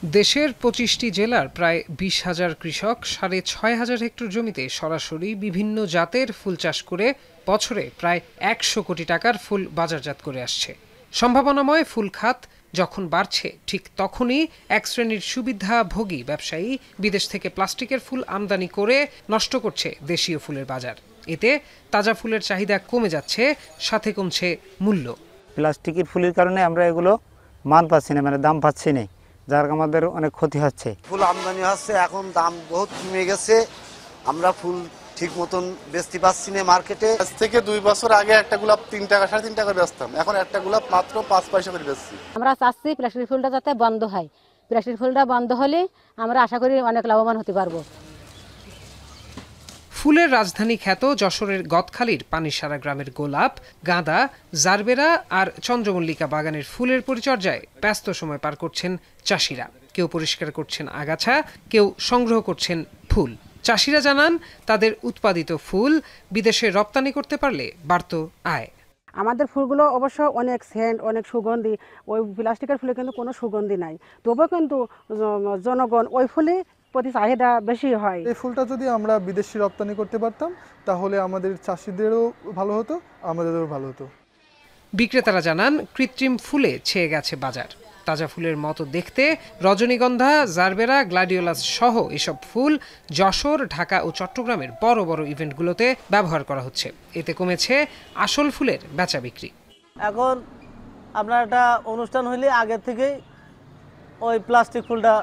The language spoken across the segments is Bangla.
দেশের ২৫টি জেলার প্রায় ২০,০০০ কৃষক ৬,৫০০ হেক্টর জমিতে সরাসরি বিভিন্ন জাতের ফুল চাষ করে বছরে প্রায় ১০০ কোটি টাকার ফুল বাজারজাত করে আসছে। সম্ভাবনাময় ফুল খাত যখন বাড়ছে ঠিক তখনই এক শ্রেণীর সুবিধাভোগী ব্যবসায়ী বিদেশ থেকে প্লাস্টিকের ফুল আমদানি করে নষ্ট করছে দেশীয় ফুলের বাজার। এতে তাজা ফুলের চাহিদা কমে যাচ্ছে, সাথে কমছে মূল্য। প্লাস্টিকের ফুলের কারণে আমরা এগুলো মান পাচ্ছি না, দাম পাচ্ছি না, যার আমাদের অনেক ক্ষতি হচ্ছে। ফুল আমদানি হচ্ছে, এখন দাম বহুত কমে গেছে, আমরা ফুল ঠিক মতন বেচতে পাচ্ছি না মার্কেটে। আজ থেকে ২ বছর আগে একটা গোলাপ ৩ টাকা ৩.৫ টাকা বেচতাম, এখন একটা গোলাপ মাত্র ৫ পয়সা করে বেচছি। আমরা চাচ্ছি প্লাস্টিক ফুলটা যাতে বন্ধ হয়। প্লাস্টিক ফুলটা বন্ধ হলে আমরা আশা করি অনেক লাভবান হতে পারবো। ফুলের রাজধানী খ্যাত যশোরের গদখালির পানিসারা গ্রামের গোলাপ, গাঁদা, জারবেরা আর চন্দ্রমল্লিকা বাগানের ফুলের পরিচর্যায় ব্যস্ত সময় পার করছেন চাষিরা। কেউ পরিষ্কার করছেন আগাছা, কেউ সংগ্রহ করছেন ফুল। চাষিরা জানান, তাদের উৎপাদিত ফুল বিদেশে রপ্তানি করতে পারলে বাড়ত আয়। আমাদের ফুলগুলো অবশ্য অনেক সেন্ট, অনেক সুগন্ধি। ওই প্লাস্টিকের ফুলে কিন্তু কোনো সুগন্ধি নাই, তবুও কিন্তু জনগণ ওই ফুলে প্রতি চাহিদা বেশি হয়। এই ফুলটা যদি আমরা বিদেশে রপ্তানি করতে পারতাম তাহলে আমাদের চাষিদেরও ভালো হতো, আমাদেরও ভালো হতো। বিক্রেতারা জানান, কৃত্রিম ফুলে ছেয়ে গেছে বাজার। তাজা ফুলের মতো দেখতে রজনীগন্ধা, জারবেরা, গ্লাডিওলাস সহ এসব ফুল যশোর, ঢাকা ও চট্টগ্রামের বড় বড় ইভেন্টগুলোতে ব্যবহার করা হচ্ছে। এতে কমেছে আসল ফুলের বেচা বিক্রি। এখন আপনার একটা অনুষ্ঠান হইলে আগে থেকেই ওই প্লাস্টিক ফুলটা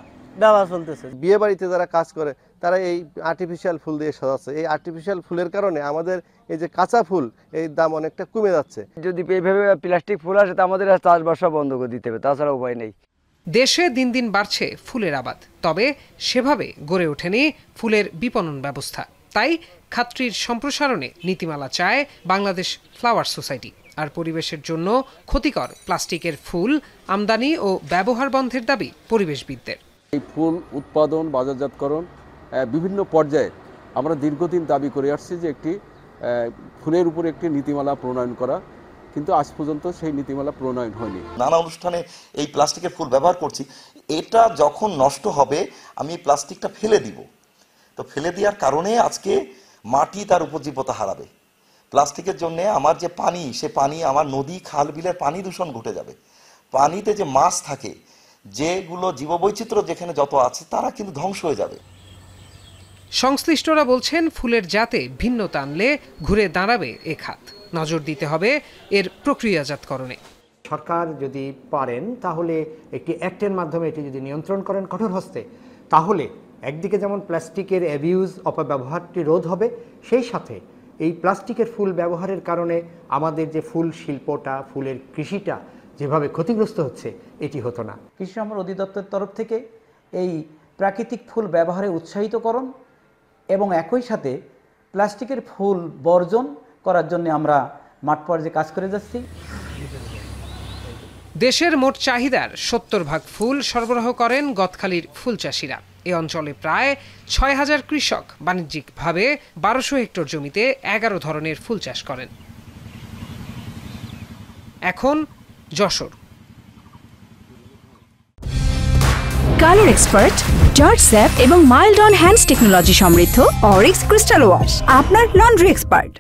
ব্যবহার চলতেছে। বিয়ে বাড়িতে যারা কাজ করে তারা এই আর্টিফিশিয়াল ফুল দিয়ে সাজাচ্ছে। এই আর্টিফিশিয়াল ফুলের কারণে আমাদের এই যে কাঁচা ফুল, এই দাম অনেকটা কমে যাচ্ছে। যদি এইভাবে প্লাস্টিক ফুল আসে তা আমাদের চাষবাস বন্ধ করে দিতে হবে, তাছাড়া উপায় নেই। দেশে দিন দিন বাড়ছে ফুলের আবাদ, তবে সেভাবে গড়ে ওঠেনি ফুলের বিপণন ব্যবস্থা। তাই খাতটির সম্প্রসারণে নীতিমালা চায় বাংলাদেশ ফ্লাওয়ার সোসাইটি। আর পরিবেশের জন্য ক্ষতিকর প্লাস্টিকের ফুল আমদানি ও ব্যবহার বন্ধের দাবি পরিবেশবিদদের। এই ফুল উৎপাদন, বাজারজাতকরণ বিভিন্ন পর্যায়ে আমরা দীর্ঘদিন দাবি করে আসছি যে একটি ফুলের উপর একটি নীতিমালা প্রণয়ন করা, কিন্তু আজ পর্যন্ত সেই নীতিমালা প্রণয়ন হয়নি। নানা অনুষ্ঠানে এই প্লাস্টিকের ফুল ব্যবহার করছি, এটা যখন নষ্ট হবে আমি এই প্লাস্টিকটা ফেলে দিব। তো ফেলে দেওয়ার কারণে আজকে মাটি তার উপজীবতা হারাবে। প্লাস্টিকের জন্য আমার যে পানি, সে পানি আমার নদী, খাল, বিলের পানি দূষণ ঘটে যাবে। পানিতে যে মাছ থাকে, যেগুলো জীববৈচিত্র্য যেখানে যত আছে, তারা কিন্তু ধ্বংস হয়ে যাবে। সংশ্লিষ্টরা বলছেন, ফুলের জাতে ভিন্নতা আনলে ঘুরে দাঁড়াবে এ খাত। নজর দিতে হবে এর প্রক্রিয়াজাতকরণে। সরকার যদি পারেন তাহলে একটি অ্যাক্টের মাধ্যমে এটি যদি নিয়ন্ত্রণ করেন কঠোর হস্তে, তাহলে একদিকে যেমন প্লাস্টিকের অ্যাবিউজ, অপব্যবহারটি রোধ হবে, সেই সাথে এই প্লাস্টিকের ফুল ব্যবহারের কারণে আমাদের যে ফুল শিল্পটা, ফুলের কৃষিটা যেভাবে ক্ষতিগ্রস্ত হচ্ছে, এটি হতো না। কৃষি সম্পদ অধিদপ্তরের তরফ থেকে এই প্রাকৃতিক ফুল ব্যবহারে উৎসাহিতকরণ এবং একই সাথে প্লাস্টিকের ফুল বর্জন করার জন্য আমরা মাঠ পর্যায়ে কাজ করে যাচ্ছি। দেশের মোট চাহিদার ৭০% ফুল সরবরাহ করেন গদখালির ফুল চাষিরা। এ অঞ্চলে প্রায় ৬,০০০ কৃষক বাণিজ্যিকভাবে ১২০০ হেক্টর জমিতে ১১ ধরনের ফুল চাষ করেন। এখন Jessore. Colour expert, George sap এবং মাইল্ড অন হ্যান্ডস টেকনোলজি সমৃদ্ধ অরিক্স ক্রিস্টাল ওয়াশ, আপনার লন্ড্রি এক্সপার্ট।